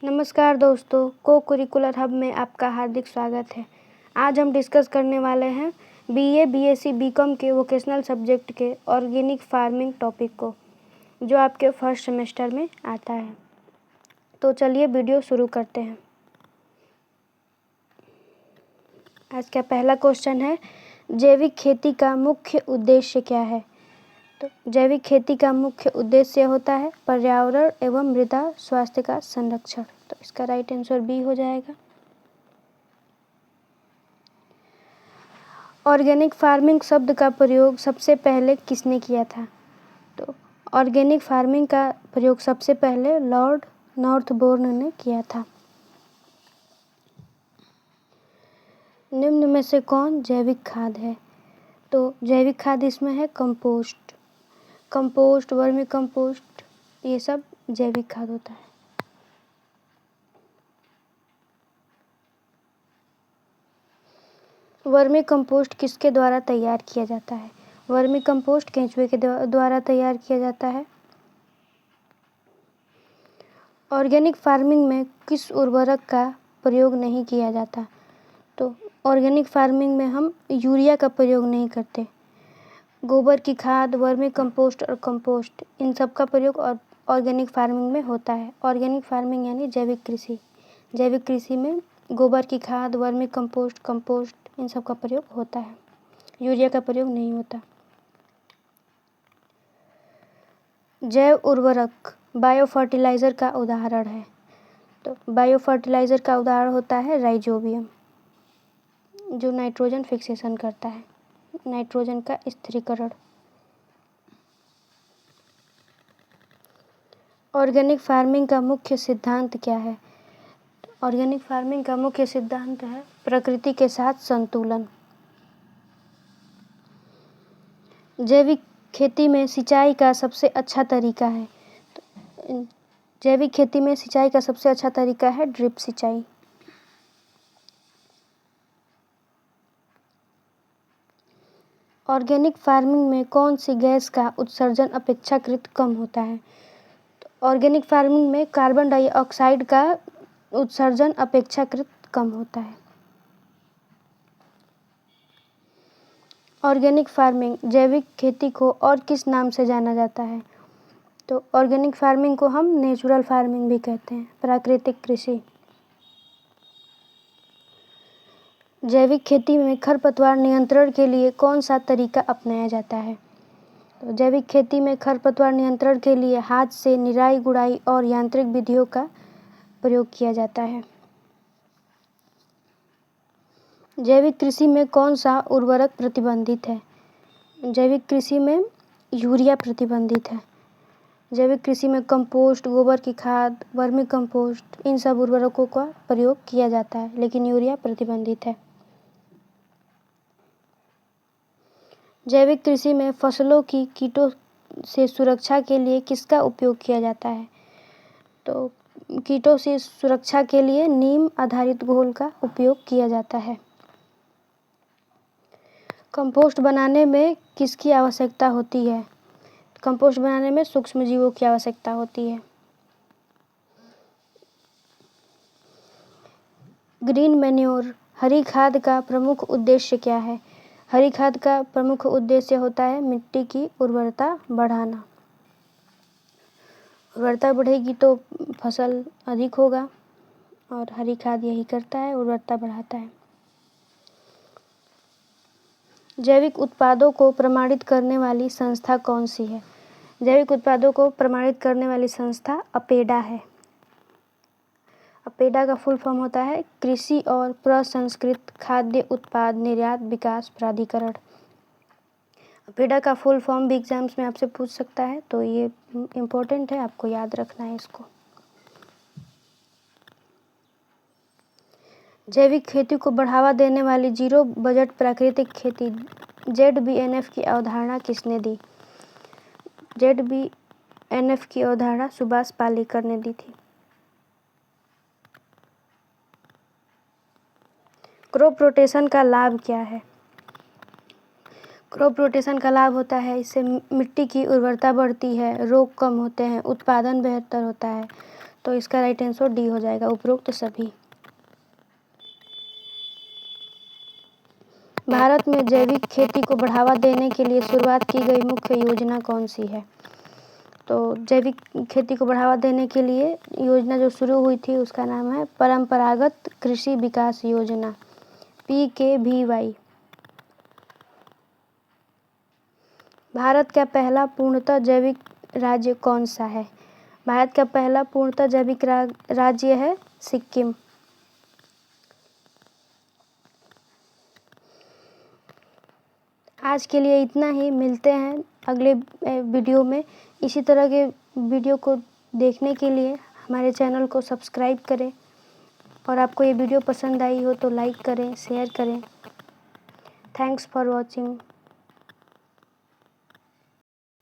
नमस्कार दोस्तों, को करिकुलर हब में आपका हार्दिक स्वागत है। आज हम डिस्कस करने वाले हैं बीए, बीएससी, बीकॉम के वोकेशनल सब्जेक्ट के ऑर्गेनिक फार्मिंग टॉपिक को, जो आपके फर्स्ट सेमेस्टर में आता है। तो चलिए वीडियो शुरू करते हैं। आज का पहला क्वेश्चन है, जैविक खेती का मुख्य उद्देश्य क्या है? तो जैविक खेती का मुख्य उद्देश्य होता है पर्यावरण एवं मृदा स्वास्थ्य का संरक्षण। तो इसका राइट आंसर बी हो जाएगा। ऑर्गेनिक फार्मिंग शब्द का प्रयोग सबसे पहले किसने किया था? तो ऑर्गेनिक फार्मिंग का प्रयोग सबसे पहले लॉर्ड नॉर्थबोर्न ने किया था। निम्न में से कौन जैविक खाद है? तो जैविक खाद इसमें है कंपोस्ट, वर्मी कंपोस्ट, ये सब जैविक खाद होता है। वर्मी कंपोस्ट किसके द्वारा तैयार किया जाता है? वर्मी कंपोस्ट केंचुए के द्वारा तैयार किया जाता है। ऑर्गेनिक फार्मिंग में किस उर्वरक का प्रयोग नहीं किया जाता? तो ऑर्गेनिक फार्मिंग में हम यूरिया का प्रयोग नहीं करते। गोबर की खाद, वर्मी कंपोस्ट और कंपोस्ट, इन सब का प्रयोग ऑर्गेनिक फार्मिंग में होता है। ऑर्गेनिक फार्मिंग यानी जैविक कृषि। जैविक कृषि में गोबर की खाद, वर्मी कंपोस्ट, कंपोस्ट, इन सब का प्रयोग होता है। यूरिया का प्रयोग नहीं होता। जैव उर्वरक बायो फर्टिलाइज़र का उदाहरण है। तो बायो फर्टिलाइज़र का उदाहरण होता है राइजोबियम, जो नाइट्रोजन फिक्सेशन करता है, नाइट्रोजन का स्थिरीकरण। ऑर्गेनिक फार्मिंग का मुख्य सिद्धांत क्या है? ऑर्गेनिक फार्मिंग का मुख्य सिद्धांत है प्रकृति के साथ संतुलन। जैविक खेती में सिंचाई का सबसे अच्छा तरीका है। जैविक खेती में सिंचाई का सबसे अच्छा तरीका है ड्रिप सिंचाई। ऑर्गेनिक फार्मिंग में कौन सी गैस का उत्सर्जन अपेक्षाकृत कम होता है? तो ऑर्गेनिक फार्मिंग में कार्बन डाइऑक्साइड का उत्सर्जन अपेक्षाकृत कम होता है। ऑर्गेनिक फार्मिंग जैविक खेती को और किस नाम से जाना जाता है? तो ऑर्गेनिक फार्मिंग को हम नेचुरल फार्मिंग भी कहते हैं, प्राकृतिक कृषि। जैविक खेती में खरपतवार नियंत्रण के लिए कौन सा तरीका अपनाया जाता है? तो जैविक खेती में खरपतवार नियंत्रण के लिए हाथ से निराई गुड़ाई और यांत्रिक विधियों का प्रयोग किया जाता है। जैविक कृषि में कौन सा उर्वरक प्रतिबंधित है? जैविक कृषि में यूरिया प्रतिबंधित है। जैविक कृषि में कंपोस्ट, गोबर की खाद, वर्मी कंपोस्ट, इन सब उर्वरकों का प्रयोग किया जाता है, लेकिन यूरिया प्रतिबंधित है। जैविक कृषि में फसलों की कीटों से सुरक्षा के लिए किसका उपयोग किया जाता है? तो कीटों से सुरक्षा के लिए नीम आधारित घोल का उपयोग किया जाता है। कंपोस्ट बनाने में किसकी आवश्यकता होती है? कंपोस्ट बनाने में सूक्ष्म जीवों की आवश्यकता होती है। ग्रीन मैन्योर हरी खाद का प्रमुख उद्देश्य क्या है? हरी खाद का प्रमुख उद्देश्य होता है मिट्टी की उर्वरता बढ़ाना। उर्वरता बढ़ेगी तो फसल अधिक होगा, और हरी खाद यही करता है, उर्वरता बढ़ाता है। जैविक उत्पादों को प्रमाणित करने वाली संस्था कौन सी है? जैविक उत्पादों को प्रमाणित करने वाली संस्था अपेडा है। अपेडा का फुल फॉर्म होता है कृषि और प्रसंस्कृत खाद्य उत्पाद निर्यात विकास प्राधिकरण। अपेडा का फुल फॉर्म भी एग्जाम्स में आपसे पूछ सकता है, तो ये इम्पोर्टेंट है, आपको याद रखना है इसको। जैविक खेती को बढ़ावा देने वाली जीरो बजट प्राकृतिक खेती ZBNF की अवधारणा किसने दी? ZBNF की अवधारणा सुभाष पालेकर ने दी थी। क्रॉप रोटेशन का लाभ क्या है? क्रॉप रोटेशन का लाभ होता है इससे मिट्टी की उर्वरता बढ़ती है, रोग कम होते हैं, उत्पादन बेहतर होता है। तो इसका राइट आंसर डी हो जाएगा, उपरोक्त सभी। भारत में जैविक खेती को बढ़ावा देने के लिए शुरुआत की गई मुख्य योजना कौन सी है? तो जैविक खेती को बढ़ावा देने के लिए योजना जो शुरू हुई थी उसका नाम है परंपरागत कृषि विकास योजना, PKVY। भारत का पहला पूर्णतः जैविक राज्य कौन सा है? भारत का पहला पूर्णतः जैविक राज्य है सिक्किम। आज के लिए इतना ही, मिलते हैं अगले वीडियो में। इसी तरह के वीडियो को देखने के लिए हमारे चैनल को सब्सक्राइब करें, और आपको ये वीडियो पसंद आई हो तो लाइक करें, शेयर करें। Thanks for watching.